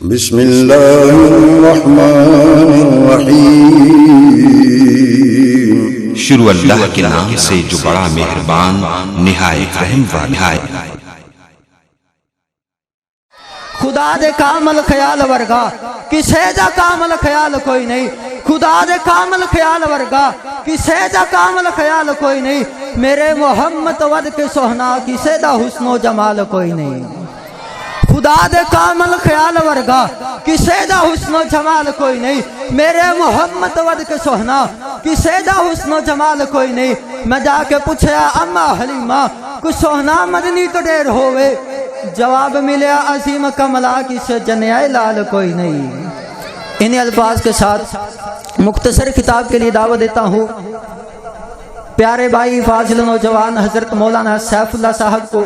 بسم اللہ الرحمن الرحیم۔ شروع اللہ کے نام سے جو بڑا مہربان نہایت رحم والا ہے۔ خدا دے کامل خیال ورگا کسے دا کامل خیال کوئی نہیں، خدا دے کامل خیال ورگا کسے دا کامل خیال کوئی نہیں، میرے محمد ود کے سہنا کسے دا حسن و جمال کوئی نہیں۔ خدا دے کامل خیال ورگا کسے دا حسن و جمال کوئی نہیں، میرے محمد ود کے سہنا کسے دا حسن و جمال کوئی نہیں۔ میں جا کے پوچھیا اما حلیمہ کچھ سہنا مدنی تو دیر ہوئے، جواب ملیا عظیم کملا کس جنیا لال کوئی نہیں۔ انہی الفاظ کے ساتھ مختصر خطاب کے لیے دعوت دیتا ہوں پیارے بھائی فاضل نوجوان حضرت مولانا سیف اللہ صاحب کو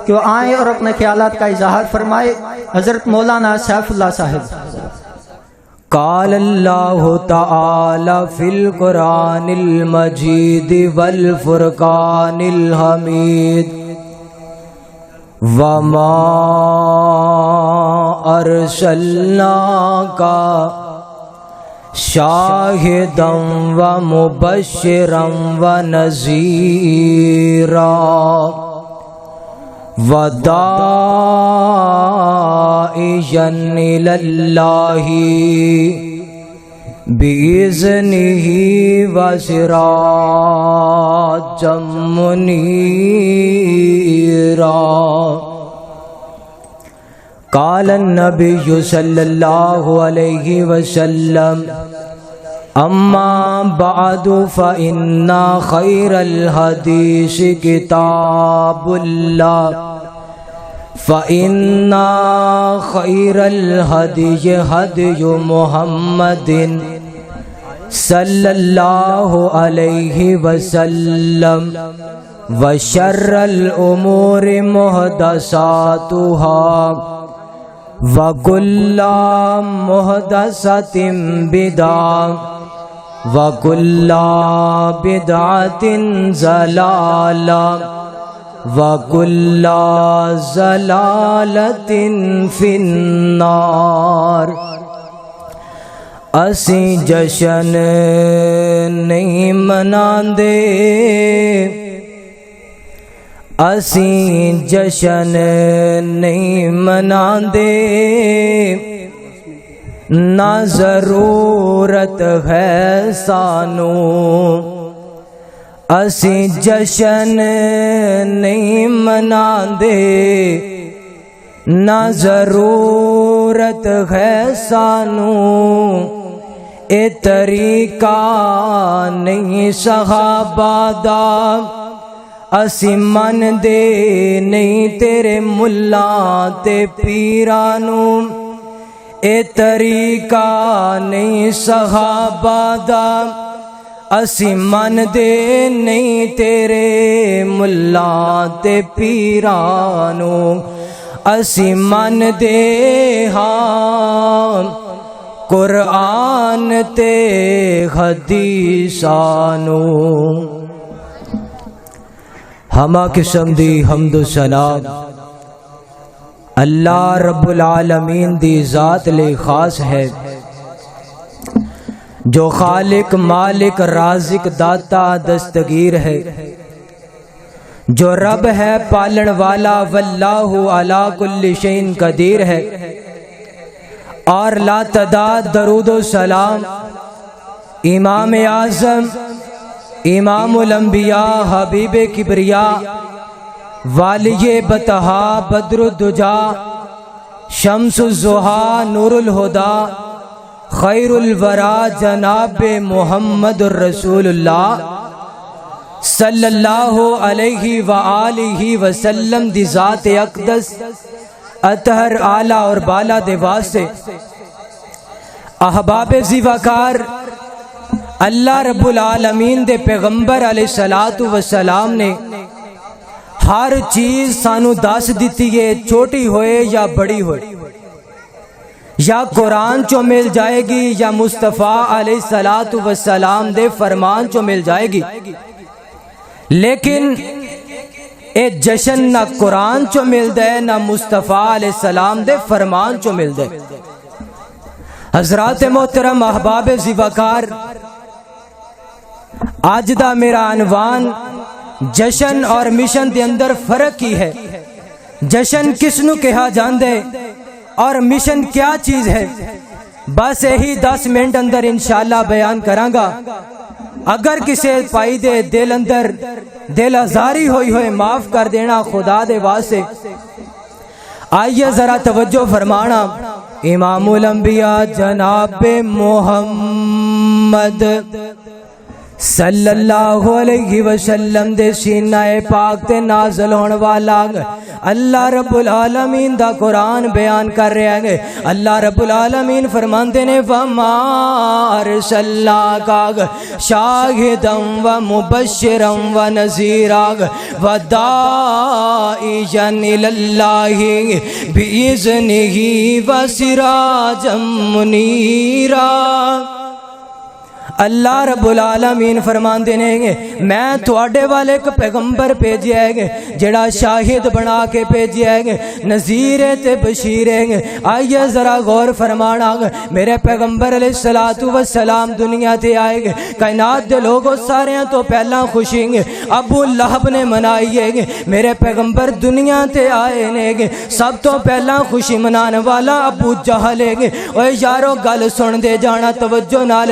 کہ وہ آئیں اور اپنے خیالات کا اظہار فرمائے۔ حضرت مولانا سیف اللہ صاحب۔ قال اللہ تعالی فی القرآن المجید والفرقان الحمید وما ارسلناک شاہدا ومبشرا ونذیرا وداعیا الی اللہ بإذنہ وسراجا منیرا۔ قال النبی صلی اللہ علیہ وسلم اما بعد فإن خیر الحدیث کتاب اللہ فإن خیر الہدی ہدی محمد صلی اللہ علیہ وسلم وشر الامور محدثاتها وکل محدثۃ بدعۃ وکل بدعۃ ضلالہ وکل ضلالۃ فی النار۔ اسی جشن نہیں مناندے، اسی جشن نہیں مناندے، نہ ضرورت ہے سانو۔ اسی جشن نہیں مناندے، نہ ضرورت ہے سانو۔ اے طریقہ نہیں صحابہ دا، اسی من دے نہیں تیرے ملہ تے پیرانو۔ اے طریقہ نہیں صحابہ دا، اسی من دے نہیں تیرے ملہ تے پیرانو۔ اسی من دے ہاں قرآن تے حدیثانو۔ ہما قسم دی حمد و ثنا اللہ رب العالمین دی ذات لے خاص ہے، جو خالق مالک رازق داتا دستگیر ہے، جو رب ہے پالن والا واللہ علی کل شیء قدیر ہے۔ اور لا تعداد درود و سلام امام اعظم امام الانبیاء حبیب کبریا والی بطحا بدر الدجا شمس الضحا نور الہدا خیر الورا جناب محمد الرسول اللہ صلی اللہ علیہ وآلہ وسلم دی ذات اقدس اطہر اعلیٰ اور بالا دے واسطے احباب زیوکار اللہ رب العالمین دے پیغمبر علیہ السلام نے ہر چیز سانو دس دیتی ہے، چھوٹی ہوئے یا بڑی ہوئے، یا قرآن چو مل جائے گی یا مصطفیٰ علیہ السلام دے فرمان چو مل جائے گی۔ لیکن اے جشن نہ قرآن چو مل دے نہ مصطفیٰ علیہ السلام دے فرمان چو مل دے۔ حضرات محترم احباب زیوکار، آج دا میرا عنوان جشن اور مشن دے اندر فرق کی ہے۔ جشن کس نو کہا جاندے اور مشن کیا چیز ہے، بس یہی 10 منٹ اندر انشاءاللہ بیان کرانگا۔ اگر کسی پائی دے دل اندر دل آزاری ہوئی معاف کر دینا خدا دے واسطے۔ آئیے ذرا توجہ فرمانا، امام الانبیاء جناب محمد صلی اللہ علیہ وسلم دے سینہ پاک تے نازل ہونے والا اللہ رب العالمین دا قرآن بیان کر رہے ہیں۔ اللہ رب العالمین فرماندے نے وَمَا أَرْسَلْنَاكَ شَاهِدًا وَمُبَشِّرًا وَنَذِيرًا وَدَاعِيًا إِلَى اللَّهِ بِإِذْنِهِ وَسِرَاجًا مُنِيرًا۔ اللہ رب العالمین فرماندے نے میں تواڈے والے ایک پیغمبر بھیجیا ہے جڑا شاہد بنا کے بھیجیا ہے، نذیر تے بشیر ہے۔ آئیے ذرا غور فرمانا، میرے پیغمبر علیہ الصلوۃ والسلام دنیا تے آئے، کائنات دے لوگوں ساریاں تو پہلا خوشی ابو لہب نے منائی ہے۔ میرے پیغمبر دنیا تے آئے نے، سب تو پہلا خوشی منانے والا ابو جہل ہے۔ اوے یارو گل سن دے جانا توجہ نال،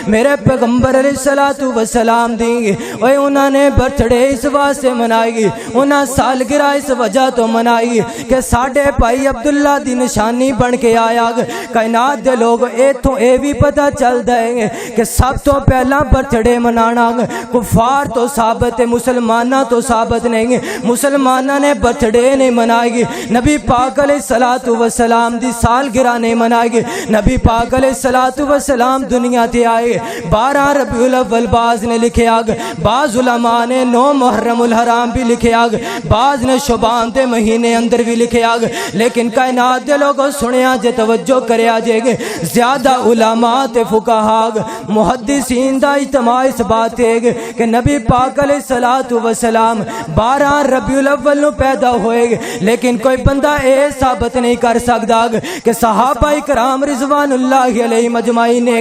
میرے پیغمبر علیہ الصلوۃ والسلام دی اوے انہاں نے برتھڈے اس واسطے منائی، انہاں سالگرہ اس وجہ تو منائی کہ ساڈے بھائی عبداللہ دی نشانی بن کے آیا۔ کائنات دے لوگ ایتھوں اے بھی پتہ چلدا ہے کہ سب تو پہلا برتھڈے منانا کفار تو ثابت ہے، مسلماناں تو ثابت نہیں۔ مسلماناں نے برتھڈے نہیں منائی، نبی پاک علیہ الصلوۃ والسلام دی سالگرہ نہیں منائی۔ نبی پاک علیہ الصلوۃ والسلام دنیا تے آئے 12 ربیع الاول، بعض نے لکھے آگ، بعض علماء نے 9 محرم الحرام بھی لکھے آگ، بعض نے شعبان دے مہینے اندر بھی لکھے آگ۔ لیکن کائنات دے لوگوں سنیا جے توجہ کرے آجے گے، زیادہ علماء تے فقہاء محدثین دا اجتماع اس بات ہے کہ نبی پاک علیہ الصلوۃ والسلام 12 ربیع الاول نو پیدا ہوئے، لیکن کوئی بندہ اے ثابت نہیں کر سکتا کہ صحابہ کرام رضوان اللہ علیہ مجمعین نے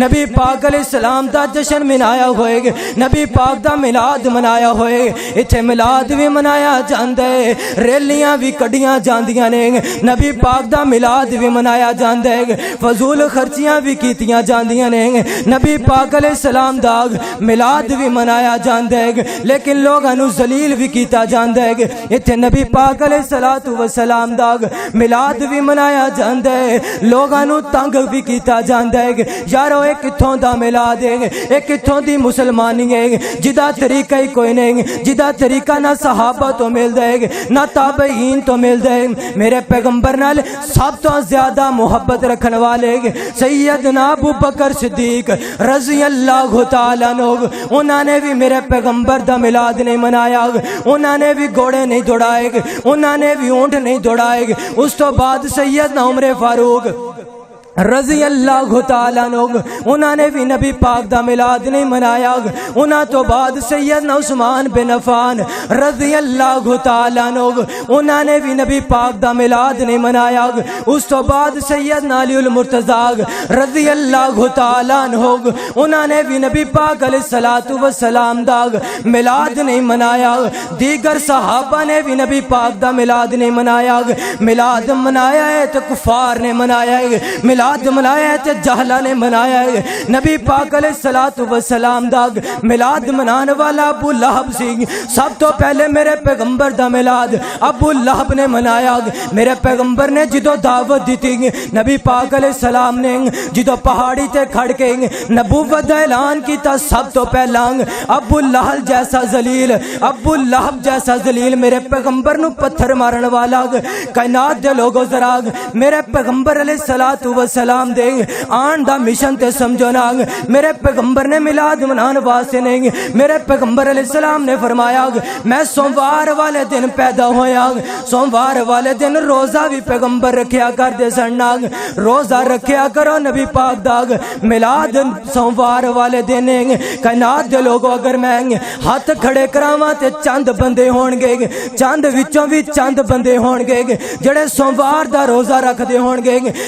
نبی پاک علیہ السلام دا جشن منایا ہوئے، نبی پاک دا میلاد منایا ہوئے۔ اتھے میلاد بھی منایا جاندا ہے، ریلیاں بھی کڈیاں جاندیاں نے، نبی پاک دا میلاد بھی منایا جاندا ہے، فضول خرچیاں بھی کیتیاں جاندیاں نے، نبی پاک علیہ السلام دا میلاد بھی منایا جاندا ہے، لیکن لوگاں نو ذلیل بھی کیتا جاندا ہے۔ اتھے نبی پاک علیہ الصلوۃ والسلام دا میلاد بھی منایا جاندا ہے، لوگاں نو تنگ بھی کیتا جاندا ہے۔ یارو ایک کتھوں دا میلاد ہے، ایک کتھوں دی مسلمانی ہے جدا طریقہ ہی کوئی نہیں، جدا طریقہ نہ صحابہ تو ملدا ہے نہ تابعین تو ملدا ہے۔ میرے پیغمبر نال سب تو زیادہ محبت رکھن والے سیدنا ابو بکر صدیق رضی اللہ تعالی عنہ، انہاں نے بھی میرے پیغمبر دا میلاد نہیں منایا، انہاں نے بھی گھوڑے نہیں دوڑائے، انہاں نے بھی اونٹ نہیں دوڑائے۔ اس تو بعد سیدنا عمر فاروق رضی اللہ تعالیٰ عنہ، انہاں نے بھی نبی پاک دا میلاد نہیں منایا۔ انہاں تو بعد سیدنا عثمان بن عفان رضی اللہ تعالیٰ عنہ، انہاں نے بھی نبی پاک دا میلاد نہیں منایا۔ اس تو بعد سیدنا علی المرتضی رضی اللہ تعالیٰ عنہ، انہاں نے بھی نبی پاک علیہ الصلوۃ والسلام دا میلاد نہیں منایا۔ دیگر صحابہ نے بھی نبی پاک دا میلاد نہیں منایا۔ میلاد منایا ہے تو کفار نے منایا ہے، میلاد منایا ہے تے جہلہ نے منایا ہے۔ نبی پاک علیہ الصلوۃ والسلام دا میلاد منانے والا ابو لہب سی، سب تو پہلے میرے پیغمبر دا میلاد ابو لہب نے منایا۔ میرے پیغمبر نے جدو دعوت دیتی، نبی پاک علیہ السلام نے جدو پہاڑی تے کھڑ کے نبوت دا اعلان کیتا، سب تو پہلا ابو لہب جیسا ذلیل، ابو لہب جیسا ذلیل میرے پیغمبر نو پتھر مارن والا کائنات دے لوگوں ذرا میرے پیغمبر علیہ الصلوۃ والسلام دے آن دا مشن تے سمجھو نا۔ میرے پیغمبر نے میلاد منان واسطے نہیں، میرے پیغمبر علیہ السلام نے فرمایا میں سوموار والے دن پیدا ہویا، سوموار والے دن روزہ بھی پیغمبر رکھیا کر دے سن، روزہ رکھیا کرو نبی پاک دا میلاد سوموار والے دن۔ کائنات دے لوگوں اگر میں ہاتھ کھڑے کراواں تے چند بندے ہون گے، چند وچوں بھی چند بندے ہون گے جڑے سوموار دا روزہ رکھ دے ہون گے،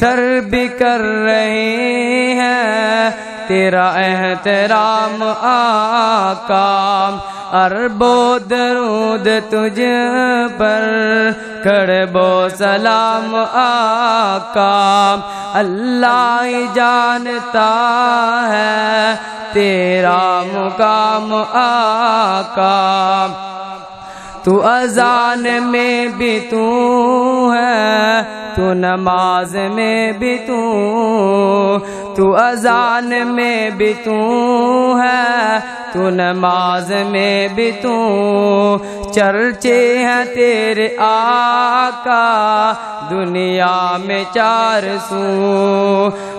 پتھر بھی کر رہے ہیں تیرا احترام آقا، اربوں درود تجھ پر کڑبو سلام آقا، اللہ ہی جانتا ہے تیرا مقام آقا، تو اذان میں بھی تو ہے، تو نماز میں بھی تو اذان میں بھی تو ہے، تو نماز میں بھی تو، چرچے ہیں تیرے آقا دنیا میں چار سو،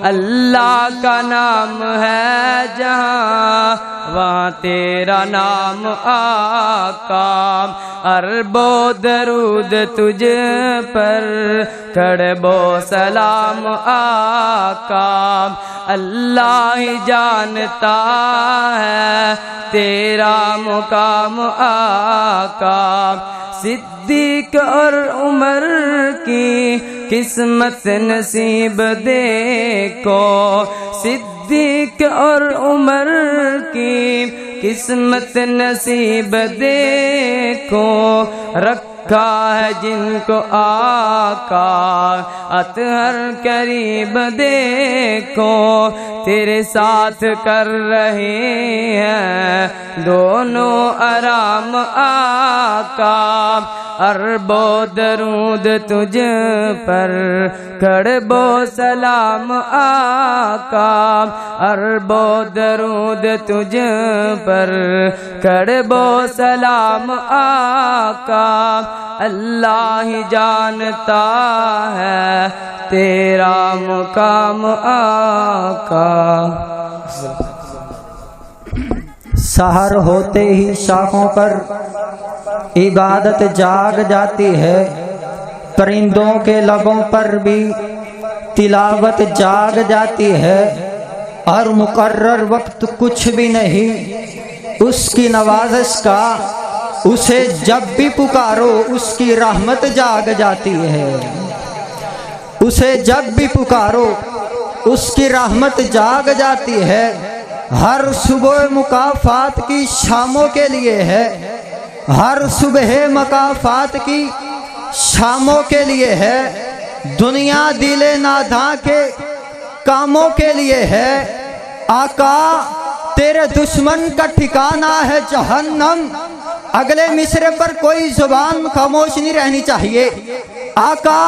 اللہ کا نام ہے جہاں وہاں تیرا نام آقا، اربوں درود تجھ پر کڑبو سلام آقا، اللہ ہی جانتا ہے تیرا مقام آقا، صدیق اور عمر کی قسمت نصیب دیکھو، صدیق اور عمر کی قسمت نصیب دیکھو، رکھا ہے جن کو آقا اطہر قریب دیکھو، تیرے ساتھ کر رہے ہیں دونوں آرام آقا، اربوں درود تجھ پر کڑبو سلام آقا، اربوں درود تجھ پر کڑبو سلام آقا، اللہ ہی جانتا ہے تیرا مقام آقا۔ سحر ہوتے ہی شاخوں پر عبادت جاگ جاتی ہے، پرندوں کے لبوں پر بھی تلاوت جاگ جاتی ہے، اور مقرر وقت کچھ بھی نہیں اس کی نوازش کا، اسے جب بھی پکارو اس کی رحمت جاگ جاتی ہے، اسے جب بھی پکارو اس کی رحمت جاگ جاتی ہے، ہر صبح مکافات کی شاموں کے لیے ہے، ہر صبح مکافات کی شاموں کے لیے ہے، دنیا دل ناداں کے کاموں کے لیے ہے، آقا تیرے دشمن کا ٹھکانہ ہے جہنم، اگلے مصرے پر کوئی زبان خاموش نہیں رہنی چاہیے، آقا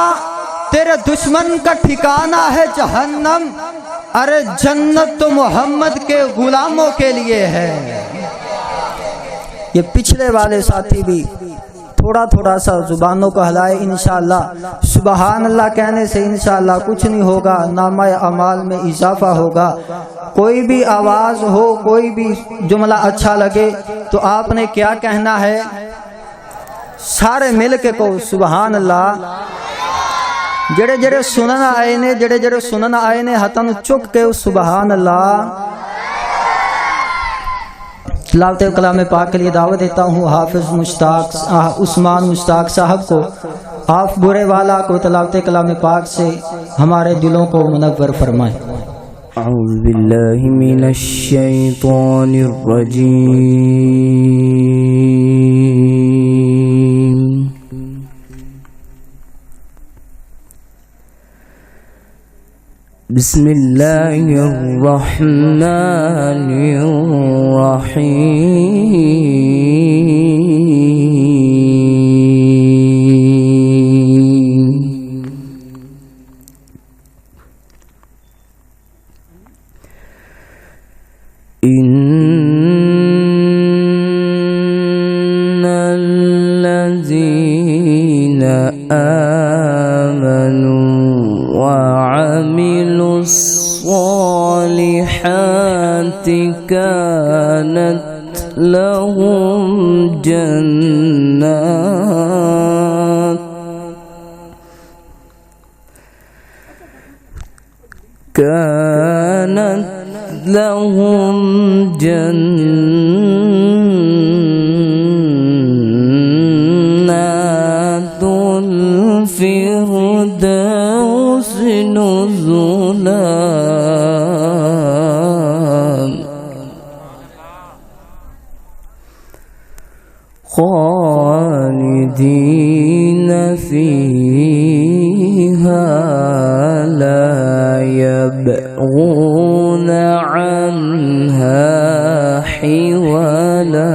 تیرے دشمن کا ٹھکانہ ہے جہنم، ارے جنت تو محمد کے غلاموں کے لیے ہے۔ یہ پچھلے والے ساتھی بھی تھوڑا تھوڑا سا زبانوں کو ہلائے، انشاءاللہ سبحان اللہ کہنے سے انشاءاللہ کچھ نہیں ہوگا، نامہ اعمال میں اضافہ ہوگا۔ کوئی بھی آواز ہو، کوئی بھی جملہ اچھا لگے تو آپ نے کیا کہنا ہے؟ سارے مل کے کہو سبحان اللہ۔ جڑے جڑے سننا آئے نے ہتن چک کے سبحان اللہ۔ تلاوت کلام پاک کے لیے دعوت دیتا ہوں حافظ عثمان مشتاق صاحب کو، آپ برے والا کو تلاوت کلام پاک سے ہمارے دلوں کو منور فرمائیں۔ اعوذ باللہ من الشیطان الرجیم، بسم اللہ الرحمن الرحیم، ان الذین آمنوا وعملوا الصالحات كانت لهم جنات الفردوس نزلا خالدين فيها لا يبغون عنها حولا.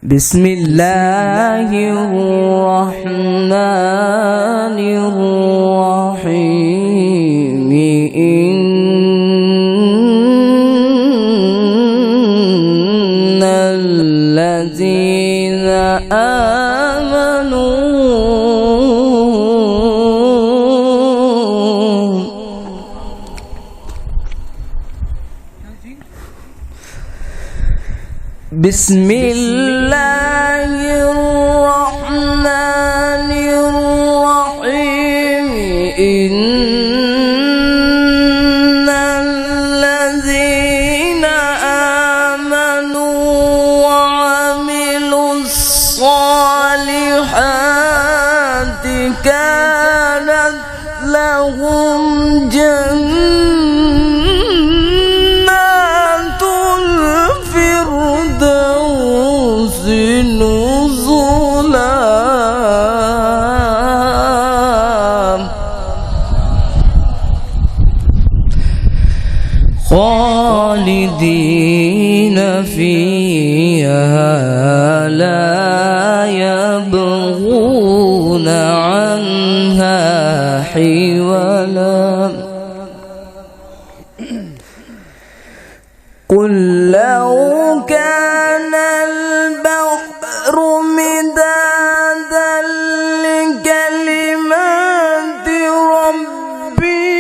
بسم الله الرحمن الرحيم. إن الذين آمنوا بسم الله الرحمن الرحيم. إن الذين آمنوا وعملوا الصالحات كانت لهم جنات الفردوس نزلا. خالدين فيها لا يبغون عنها حولا. قل لو كان البحر مدادا لكلمات ربي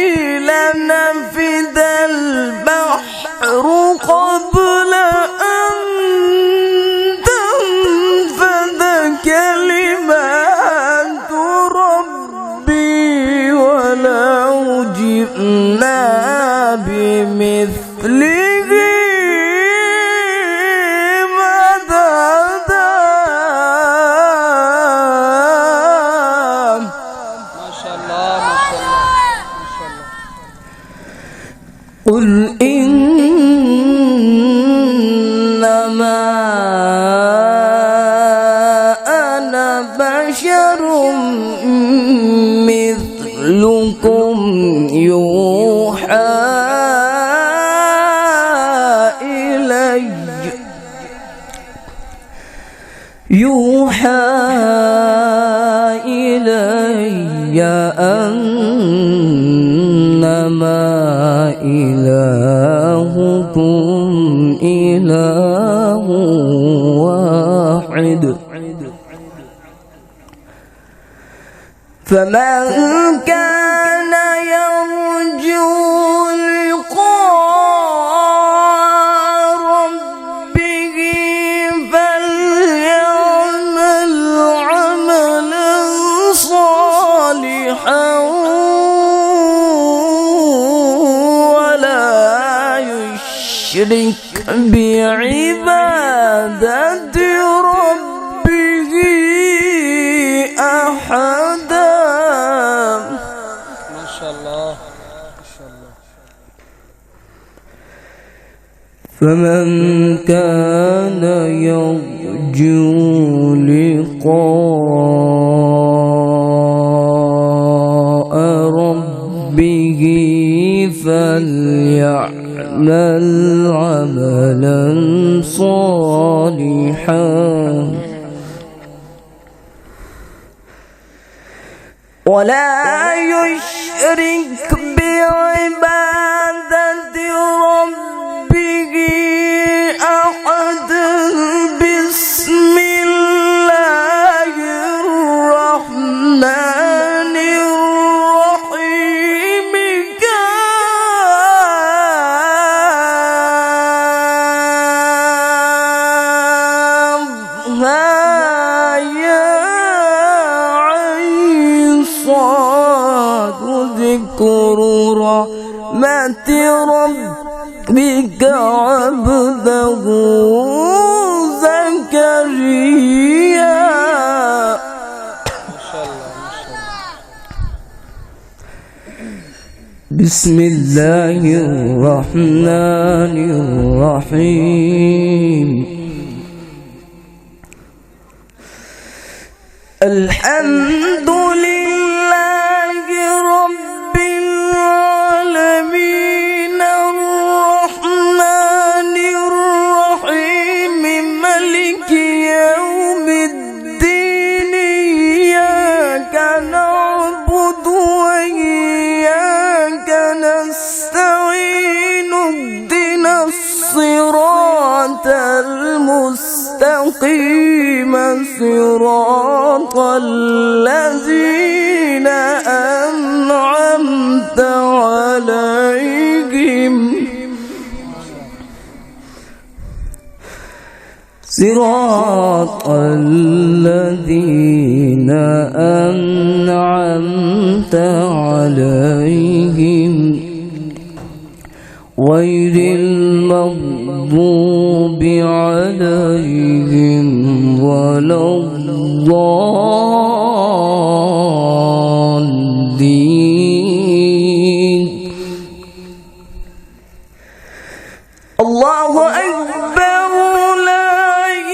لنفد البحر قبل أن تنفد كلمات ربي ولو جئنا بمثله قل إنما أنا بشر مثلكم يوحى إلي أنما إلهكم إله واحد. فمن كان يرجو لقاء ربه فليعمل عملا صالحا ولا يشرك بعبادة ربه أحدا. ما شاء الله. فمن كان يرجو لقاء ربه فليعمل عملا صالحا ولا يشرك بعبادة ربه أحدا. بسم الله الرحمن الرحيم. ذكر رحمة ربك عبده زكريا. بسم الله الرحمن الرحيم الحمد لله رب العالمين الرحمن الرحيم مالك يوم الدين إياك نعبد وإياك نستعين اهدنا الصراط المستقيم صراط الذين أنعمت عليهم صراط الذين أنعمت عليهم غير المغضوب عليهم ولا الضالين الله أكبر لا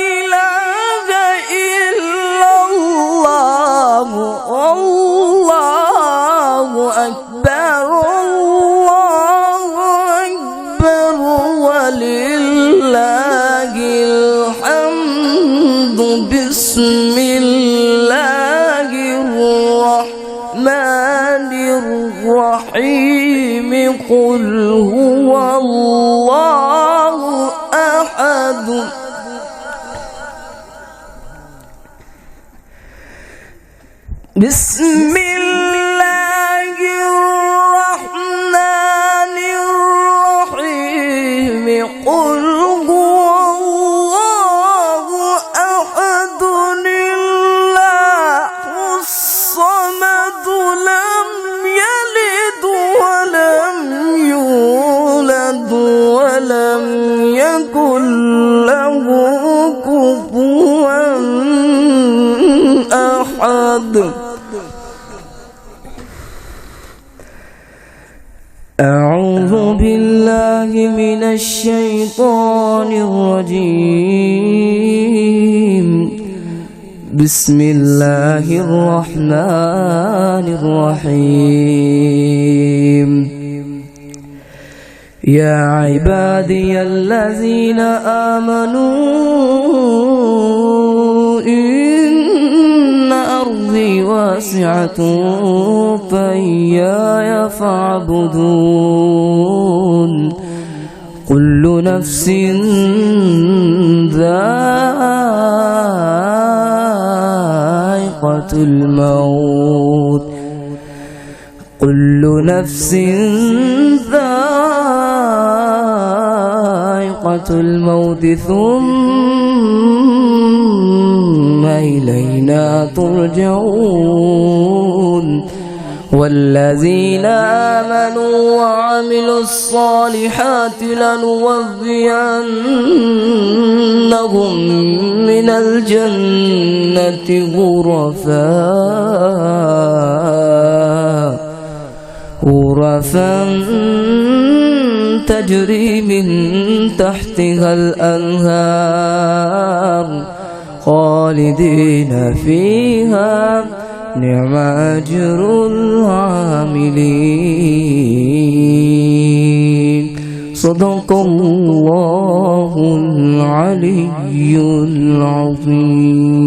إله إلا الله الله أكبر الله أكبر ولله الحمد بسم الله الرحمن الرحيم قل هو الله أحد بسم الله الرحمن الرحيم قل هو الله أحد الله الصمد لم يلد ولم يولد ولم يكن له كفوا أحد أعوذ بالله من الشيطان الرجيم بسم الله الرحمن الرحيم يا عبادي الذين آمنوا إن أرضي واسعة فإياي فاعبدون كل نفس ذائقة الموت كل نفس ذائقة الموت ثم إلينا ترجعون والذين آمنوا وعملوا الصالحات لنوفينهم من الجنة غرفا تجري من تحتها الأنهار خالدين فيها نعم أجر العاملين صدق الله العلي العظيم.